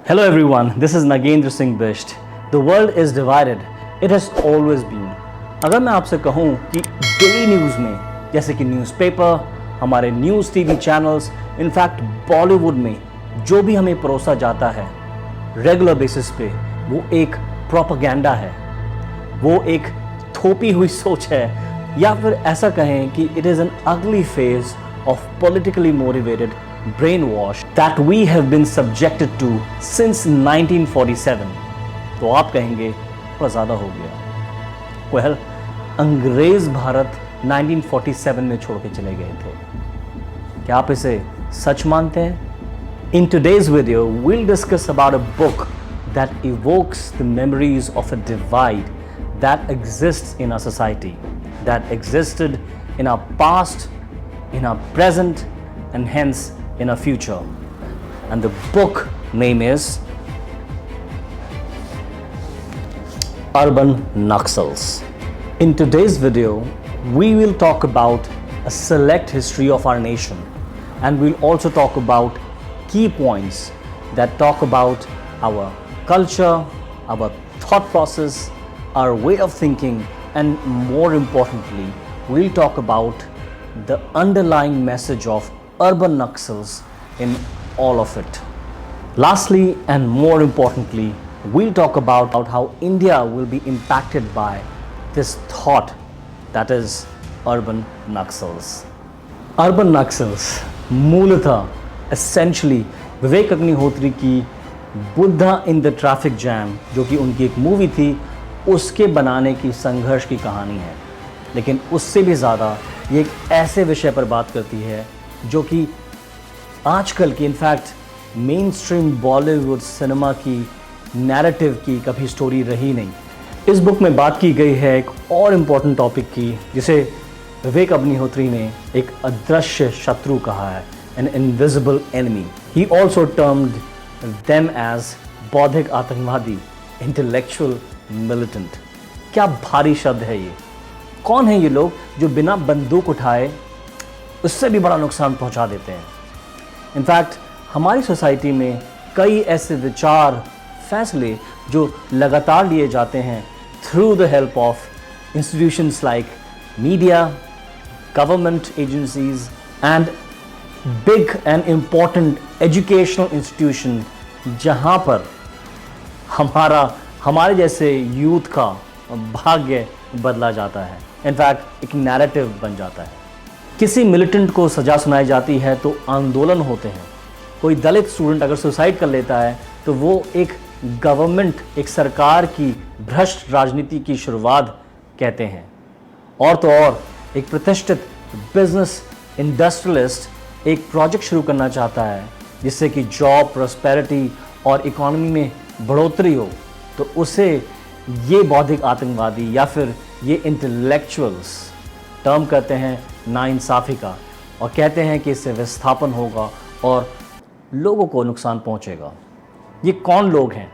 Hello everyone, this is Nagendra Singh Bisht. The world is divided. It has always been. अगर मैं आपसे कहूँ कि डेली न्यूज़ में जैसे कि न्यूज़पेपर, हमारे news TV channels, in fact Bollywood में जो भी हमें परोसा जाता है रेगुलर बेसिस पे, वो एक प्रोपेगेंडा है, वो एक थोपी हुई सोच है, या फिर ऐसा कहें कि इट इज़ एन अगली phase of politically motivated brainwash that we have been subjected to since 1947. तो आप कहेंगे थोड़ा ज़्यादा हो गया। Well, अंग्रेज़ भारत 1947 में छोड़ के चले गए थे। क्या आप इसे सच मानते हैं? In today's video, we'll discuss about a book that evokes the memories of a divide that exists in our society, that existed in our past, in our present, and hence in our future. And the book name is Urban Naxals. In today's video, we will talk about a select history of our nation, and we'll also talk about key points that talk about our culture, our thought process, our way of thinking, and more importantly, we'll talk about the underlying message of urban Naxals in all of it. Lastly, and more importantly, we'll talk about how India will be impacted by this thought, that is urban Naxals. Urban Naxals मूलतः essentially Vivek Agnihotri की Buddha in the traffic jam, जो कि उनकी एक movie थी, उसके बनाने की संघर्ष की कहानी है। लेकिन उससे भी ज़्यादा ये एक ऐसे विषय पर बात करती है जो कि आजकल की in fact main stream Bollywood cinema की नैरेटिव की कभी स्टोरी रही नहीं। इस बुक में बात की गई है एक और इम्पॉर्टेंट टॉपिक की, जिसे विवेक अग्निहोत्री ने एक अदृश्य शत्रु कहा है, an invisible enemy. He also termed them as बौद्धिक आतंकवादी, इंटेलेक्चुअल मिलिटेंट। क्या भारी शब्द है ये। कौन है ये लोग जो बिना बंदूक उठाए उससे भी बड़ा नुकसान पहुंचा देते हैं? इनफैक्ट हमारी सोसाइटी में कई ऐसे विचार, फैसले जो लगातार लिए जाते हैं through the help of institutions like media, government agencies and big and important educational institution, जहां पर हमारे जैसे यूथ का भाग्य बदला जाता है, इनफैक्ट एक नैरेटिव बन जाता है। किसी मिलिटेंट को सज़ा सुनाई जाती है तो आंदोलन होते हैं। कोई दलित स्टूडेंट अगर सुसाइड कर लेता है तो वो एक गवर्नमेंट, एक सरकार की भ्रष्ट राजनीति की शुरुआत कहते हैं। और तो और एक प्रतिष्ठित बिजनेस इंडस्ट्रियलिस्ट एक प्रोजेक्ट शुरू करना चाहता है जिससे कि जॉब, प्रॉस्पेरिटी और इकोनॉमी में बढ़ोतरी हो, तो उसे ये बौद्धिक आतंकवादी या फिर ये इंटेलेक्चुअल्स टर्म करते हैं नाइंसाफ़ी का, और कहते हैं कि इससे विस्थापन होगा और लोगों को नुकसान पहुंचेगा। ये कौन लोग हैं?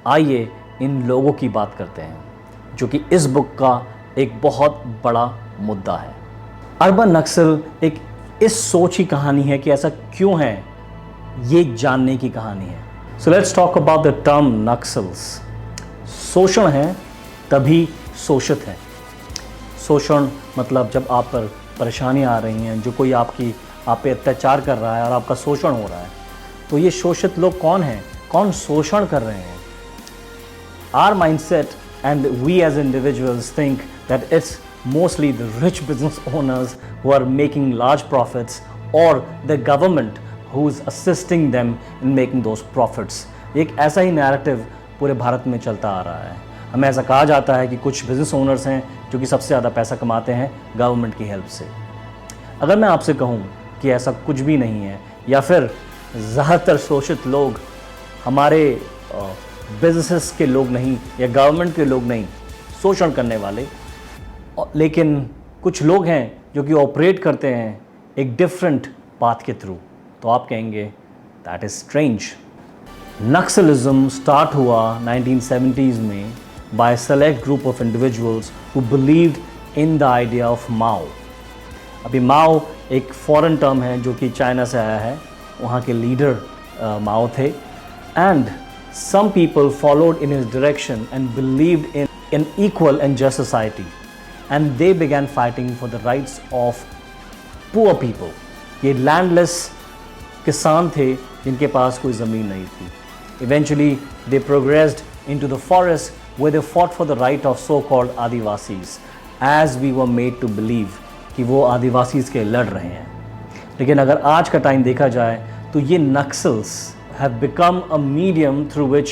आइए इन लोगों की बात करते हैं, जो कि इस बुक का एक बहुत बड़ा मुद्दा है। अर्बन नक्सल एक इस सोच की कहानी है कि ऐसा क्यों है, ये जानने की कहानी है। So let's talk about the term Naxals. शोषण है तभी शोषित है। शोषण मतलब जब आप पर परेशानियाँ आ रही हैं, जो कोई आप पे अत्याचार कर रहा है और आपका शोषण हो रहा है, तो ये शोषित लोग कौन हैं, कौन शोषण कर रहे हैं? Our mindset and we as individuals think that it's mostly the rich business owners who are making large profits or the government who is assisting them in making those profits. एक ऐसा ही नैरेटिव पूरे भारत में चलता आ रहा है। हमें ऐसा कहा जाता है कि कुछ बिजनेस ओनर्स हैं जो कि सबसे ज़्यादा पैसा कमाते हैं गवर्नमेंट की हेल्प से। अगर मैं आपसे कहूँ कि ऐसा कुछ भी नहीं है, या फिर ज़्यादातर शोषित लोग हमारे बिजनेसेस के लोग नहीं या गवर्नमेंट के लोग नहीं, शोषण करने वाले, लेकिन कुछ लोग हैं जो कि ऑपरेट करते हैं एक डिफरेंट पाथ के थ्रू, तो आप कहेंगे that is strange. Naxalism start हुआ 1970s में by a select group of individuals who believed in the idea of Mao. अभी माओ एक फॉरेन टर्म है जो कि चाइना से आया है, वहाँ के लीडर माओ थे, And some people followed in his direction and believed in an equal and just society. And they began fighting for the rights of poor people. ये landless किसान थे जिनके पास कोई ज़मीन नहीं थी. Eventually, they progressed into the forest where they fought for the right of so-called Adivasis, as we were made to believe कि वो आदिवासीज़ के लड़ रहे हैं. लेकिन अगर आज का टाइम देखा जाए तो ये Naxals have become a medium through which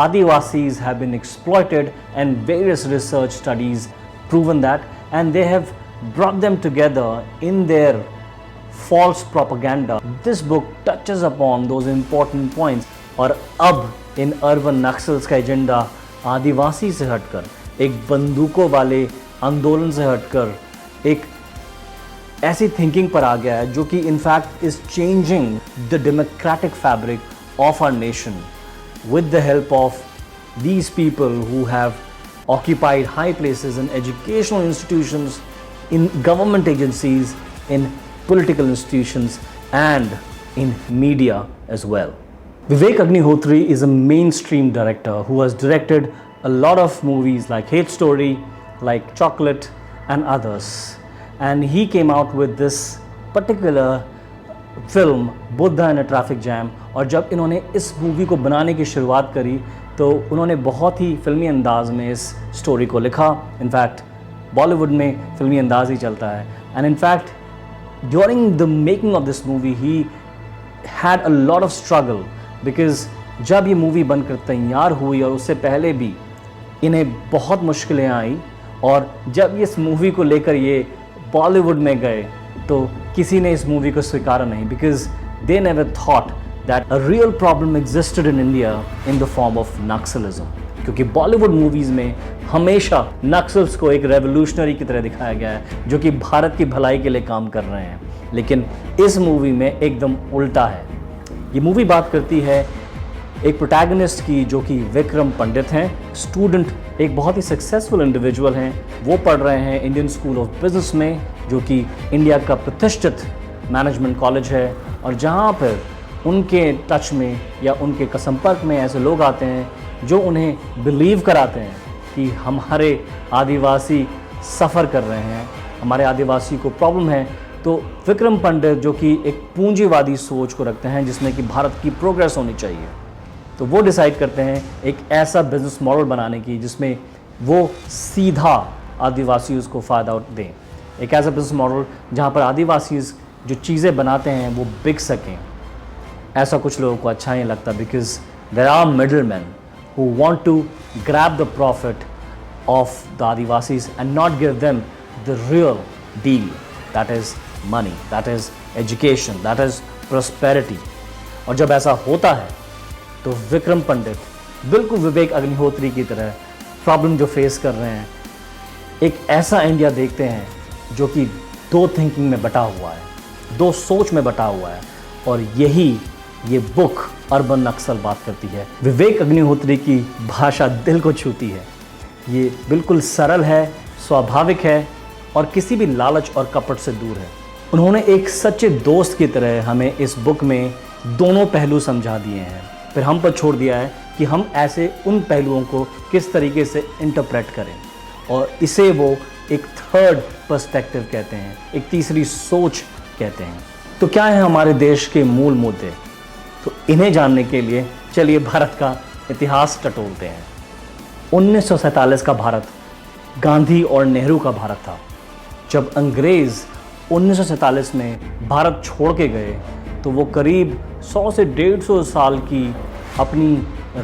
Adivasis have been exploited, and various research studies proven that, and they have brought them together in their false propaganda. This book touches upon those important points. और अब in urban Naxals का agenda आदिवासी से हटकर, एक बंदूकों वाले आंदोलन से हटकर, एक ऐसी थिंकिंग पर आ गया है जो कि in fact is changing the democratic fabric of our nation with the help of these people who have occupied high places in educational institutions, in government agencies, in political institutions, and in media as well. Vivek Agnihotri is a mainstream director who has directed a lot of movies like Hate Story, like Chocolate, and others. And he came out with this particular film Buddha in a traffic jam. और जब इन्होंने इस movie को बनाने की शुरुआत करी तो उन्होंने बहुत ही फिल्मी अंदाज में इस स्टोरी को लिखा. इनफैक्ट बॉलीवुड में फिल्मी अंदाज ही चलता है. And in fact during the making of this movie he had a lot of struggle, because जब ये मूवी बनकर तैयार हुई और उससे पहले भी इन्हें बहुत मुश्किलें आई. और जब इस मूवी को लेकर ये बॉलीवुड में गए तो किसी ने इस मूवी को स्वीकारा नहीं, because they never thought that a real problem existed in India in the form of Naxalism. क्योंकि बॉलीवुड मूवीज़ में हमेशा नक्सल्स को एक रेवोल्यूशनरी की तरह दिखाया गया है जो कि भारत की भलाई के लिए काम कर रहे हैं. लेकिन इस मूवी में एकदम उल्टा है. ये मूवी बात करती है एक प्रोटैगनिस्ट की जो कि विक्रम पंडित हैं, स्टूडेंट, एक बहुत ही सक्सेसफुल इंडिविजुअल हैं. वो पढ़ रहे हैं इंडियन स्कूल ऑफ बिजनेस में, जो कि इंडिया का प्रतिष्ठित मैनेजमेंट कॉलेज है. और जहाँ पर उनके टच में या उनके संपर्क में ऐसे लोग आते हैं जो उन्हें बिलीव कराते हैं कि हमारे आदिवासी सफ़र कर रहे हैं, हमारे आदिवासी को प्रॉब्लम है. तो विक्रम पंडित जो कि एक पूंजीवादी सोच को रखते हैं जिसमें कि भारत की प्रोग्रेस होनी चाहिए, तो वो डिसाइड करते हैं एक ऐसा बिजनेस मॉडल बनाने की जिसमें वो सीधा आदिवासी उसको फ़ायदा दें. एक ऐसा बिजनेस मॉडल जहाँ पर आदिवासी जो चीज़ें बनाते हैं वो बिक सकें. ऐसा कुछ लोगों को अच्छा नहीं लगता, because there are middle man who want to grab the profit of the adivasis and not give them the real deal, that is money, that is education, that is prosperity. और जब ऐसा होता है तो विक्रम पंडित बिल्कुल विवेक अग्निहोत्री की तरह प्रॉब्लम जो फेस कर रहे हैं, एक ऐसा इंडिया देखते हैं जो कि दो थिंकिंग में बटा हुआ है, दो सोच में बटा हुआ है. और यही ये बुक अर्बन नक्सल बात करती है. विवेक अग्निहोत्री की भाषा दिल को छूती है. ये बिल्कुल सरल है, स्वाभाविक है और किसी भी लालच और कपट से दूर है. उन्होंने एक सच्चे दोस्त की तरह हमें इस बुक में दोनों पहलू समझा दिए हैं. फिर हम पर छोड़ दिया है कि हम ऐसे उन पहलुओं को किस तरीके से इंटरप्रेट करें. और इसे वो एक थर्ड पर्सपेक्टिव कहते हैं, एक तीसरी सोच कहते हैं. तो क्या है हमारे देश के मूल मुद्दे? तो इन्हें जानने के लिए चलिए भारत का इतिहास टटोलते हैं. 1947 का भारत गांधी और नेहरू का भारत था. जब अंग्रेज़ 1947 में भारत छोड़ के गए तो वो करीब 100 से 150 साल की अपनी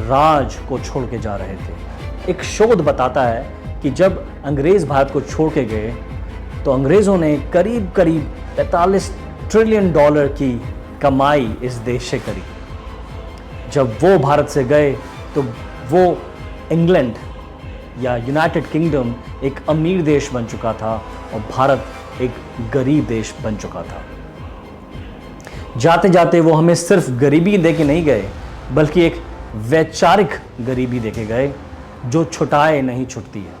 राज को छोड़ के जा रहे थे. एक शोध बताता है कि जब अंग्रेज़ भारत को छोड़ के गए तो अंग्रेज़ों ने करीब 45 ट्रिलियन डॉलर की कमाई इस देश से करी. जब वो भारत से गए तो वो इंग्लैंड या यूनाइटेड किंगडम एक अमीर देश बन चुका था और भारत एक गरीब देश बन चुका था. जाते जाते वो हमें सिर्फ गरीबी दे के नहीं गए, बल्कि एक वैचारिक गरीबी दे के गए जो छुटाए नहीं छुटती है.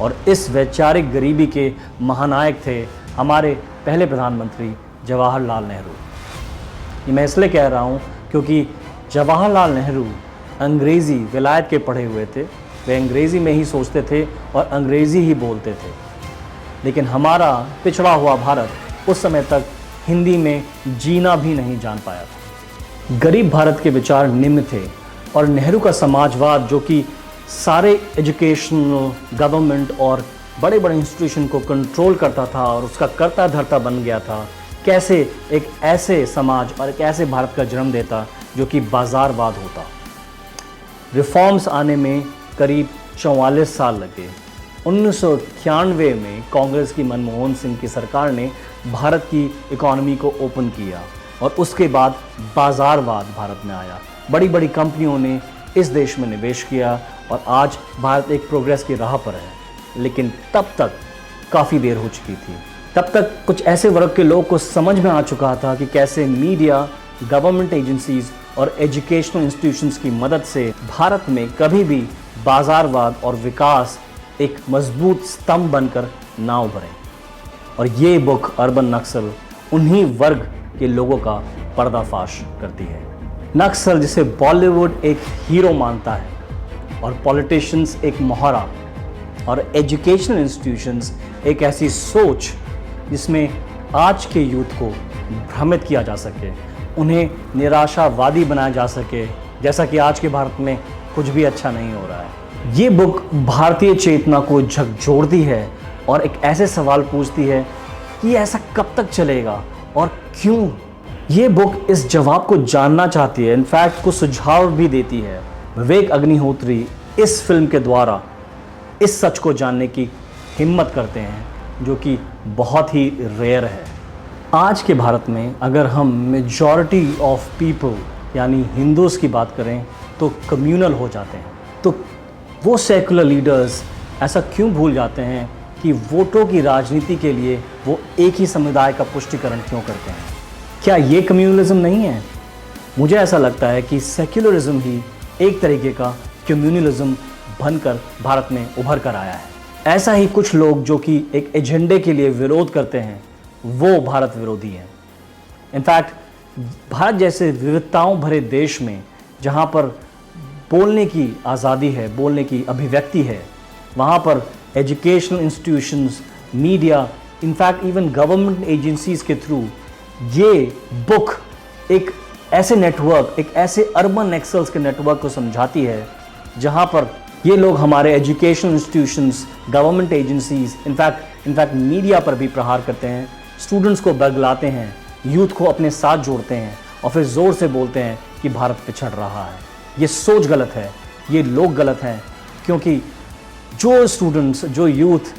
और इस वैचारिक गरीबी के महानायक थे हमारे पहले प्रधानमंत्री जवाहरलाल नेहरू. ये मैं इसलिए कह रहा हूँ क्योंकि जवाहरलाल नेहरू अंग्रेज़ी विलायत के पढ़े हुए थे, वे अंग्रेज़ी में ही सोचते थे और अंग्रेज़ी ही बोलते थे। लेकिन हमारा पिछड़ा हुआ भारत उस समय तक हिंदी में जीना भी नहीं जान पाया था। गरीब भारत के विचार निम्न थे और नेहरू का समाजवाद, जो कि सारे एजुकेशनल, गवर्नमेंट और बड़े बड़े इंस्टीट्यूशन को कंट्रोल करता था और उसका कर्ता धर्ता बन गया था, कैसे एक ऐसे समाज और एक ऐसे भारत का जन्म देता जो कि बाज़ारवाद होता। रिफॉर्म्स आने में करीब 44 साल लगे। 1991 में कांग्रेस की मनमोहन सिंह की सरकार ने भारत की इकॉनमी को ओपन किया और उसके बाद बाज़ारवाद भारत में आया। बड़ी बड़ी कंपनियों ने इस देश में निवेश किया और आज भारत एक प्रोग्रेस की राह पर है। लेकिन तब तक काफ़ी देर हो चुकी थी। तब तक कुछ ऐसे वर्ग के लोग को समझ में आ चुका था कि कैसे मीडिया, गवर्नमेंट एजेंसीज़ और एजुकेशनल इंस्टीट्यूशंस की मदद से भारत में कभी भी बाज़ारवाद और विकास एक मजबूत स्तंभ बनकर ना उभरे। और ये बुक अर्बन नक्सल उन्हीं वर्ग के लोगों का पर्दाफाश करती है। नक्सल जिसे बॉलीवुड एक हीरो मानता है और पॉलिटिशियंस एक मोहरा और एजुकेशनल इंस्टीट्यूशंस एक ऐसी सोच जिसमें आज के यूथ को भ्रमित किया जा सके, उन्हें निराशावादी बनाया जा सके, जैसा कि आज के भारत में कुछ भी अच्छा नहीं हो रहा है। ये बुक भारतीय चेतना को झकझोरती है और एक ऐसे सवाल पूछती है कि ऐसा कब तक चलेगा और क्यों। ये बुक इस जवाब को जानना चाहती है, इनफैक्ट कुछ सुझाव भी देती है। विवेक अग्निहोत्री इस फिल्म के द्वारा इस सच को जानने की हिम्मत करते हैं, जो कि बहुत ही रेयर है। आज के भारत में अगर हम मेजॉरिटी ऑफ पीपल यानी हिंदूज़ की बात करें तो कम्युनल हो जाते हैं। तो वो सेकुलर लीडर्स ऐसा क्यों भूल जाते हैं कि वोटों की राजनीति के लिए वो एक ही समुदाय का पुष्टिकरण क्यों करते हैं? क्या ये कम्युनलिज्म नहीं है? मुझे ऐसा लगता है कि सेक्युलरिज्म ही एक तरीके का कम्युनलिज्म बनकर भारत में उभर कर आया है। ऐसा ही कुछ लोग जो कि एक एजेंडे के लिए विरोध करते हैं, वो भारत विरोधी हैं। इनफैक्ट भारत जैसे विविधताओं भरे देश में जहाँ पर बोलने की आज़ादी है, बोलने की अभिव्यक्ति है, वहाँ पर educational institutions, media, in fact even government agencies के थ्रू ये बुक एक ऐसे नेटवर्क, एक ऐसे अर्बन नक्सल्स के नेटवर्क को समझाती है जहाँ पर ये लोग हमारे educational institutions, government agencies, in fact media पर भी प्रहार करते हैं, स्टूडेंट्स को बरगलाते हैं, यूथ को अपने साथ जोड़ते हैं और फिर ज़ोर से बोलते हैं कि भारत पिछड़ रहा है। ये सोच गलत है, ये लोग गलत हैं, क्योंकि जो स्टूडेंट्स, जो यूथ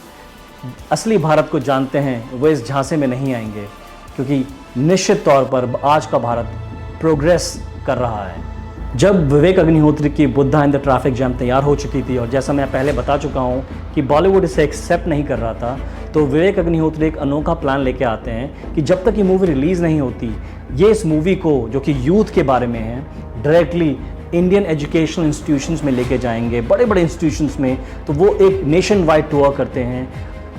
असली भारत को जानते हैं वो इस झांसे में नहीं आएंगे, क्योंकि निश्चित तौर पर आज का भारत प्रोग्रेस कर रहा है। जब विवेक अग्निहोत्री की Buddha in the traffic jam तैयार हो चुकी थी और जैसा मैं पहले बता चुका हूँ कि बॉलीवुड इसे एक्सेप्ट नहीं कर रहा था, तो विवेक अग्निहोत्री एक अनोखा प्लान लेके आते हैं कि जब तक ये मूवी रिलीज़ नहीं होती, ये इस मूवी को, जो कि यूथ के बारे में है, डायरेक्टली इंडियन एजुकेशनल इंस्टीट्यूशंस में लेके जाएंगे, बड़े बड़े इंस्टीट्यूशंस में। तो वो एक नेशन वाइड टूर करते हैं,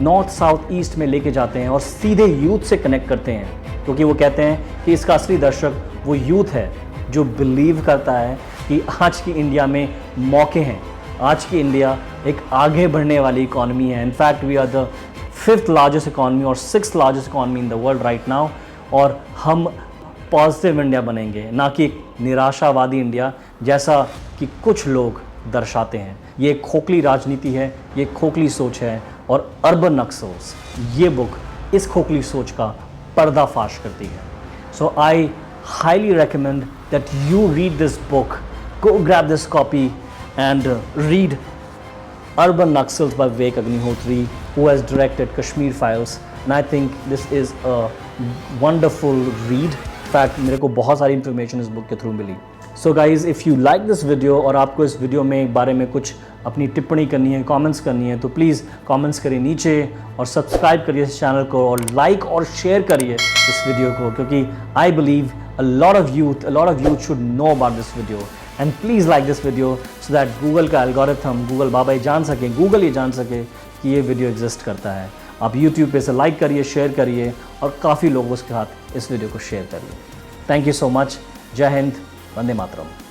नॉर्थ, साउथ, ईस्ट में लेके जाते हैं और सीधे यूथ से कनेक्ट करते हैं, क्योंकि वो कहते हैं कि इसका असली दर्शक वो यूथ है जो बिलीव करता है कि आज की इंडिया में मौके हैं, आज की इंडिया एक आगे बढ़ने वाली इकॉनमी है। In fact we are the 5th largest economy और 6th largest economy in the world right now, और हम पॉजिटिव इंडिया बनेंगे, ना कि एक निराशावादी इंडिया जैसा कि कुछ लोग दर्शाते हैं। ये खोखली राजनीति है, ये खोखली सोच है, और अर्बन नक्सल्स ये बुक इस खोखली सोच का पर्दाफाश करती है। सो आई highly recommend that you read this book. Go grab this copy and read Urban Naxals by Vivek Agnihotri, who has directed Kashmir Files, and I think this is a wonderful read. In fact, मेरे को बहुत सारी information इस book के through milli. So guys, if you like this video और आपको इस video में बारे में कुछ अपनी टिप्पणी करनी है, कमेंट्स करनी है, तो प्लीज़ कमेंट्स करिए नीचे और सब्सक्राइब करिए इस चैनल को और लाइक और शेयर करिए इस वीडियो को, क्योंकि I believe a lot of youth should know about this video, and please like this video so that Google का algorithm, Google बाबा ये जान सके, Google ये जान सके कि ये वीडियो एग्जिस्ट करता है। आप YouTube पे से लाइक करिए, शेयर करिए और काफ़ी लोगों के साथ इस वीडियो को शेयर करिए। Thank you so much. जय हिंद, वंदे मातरम।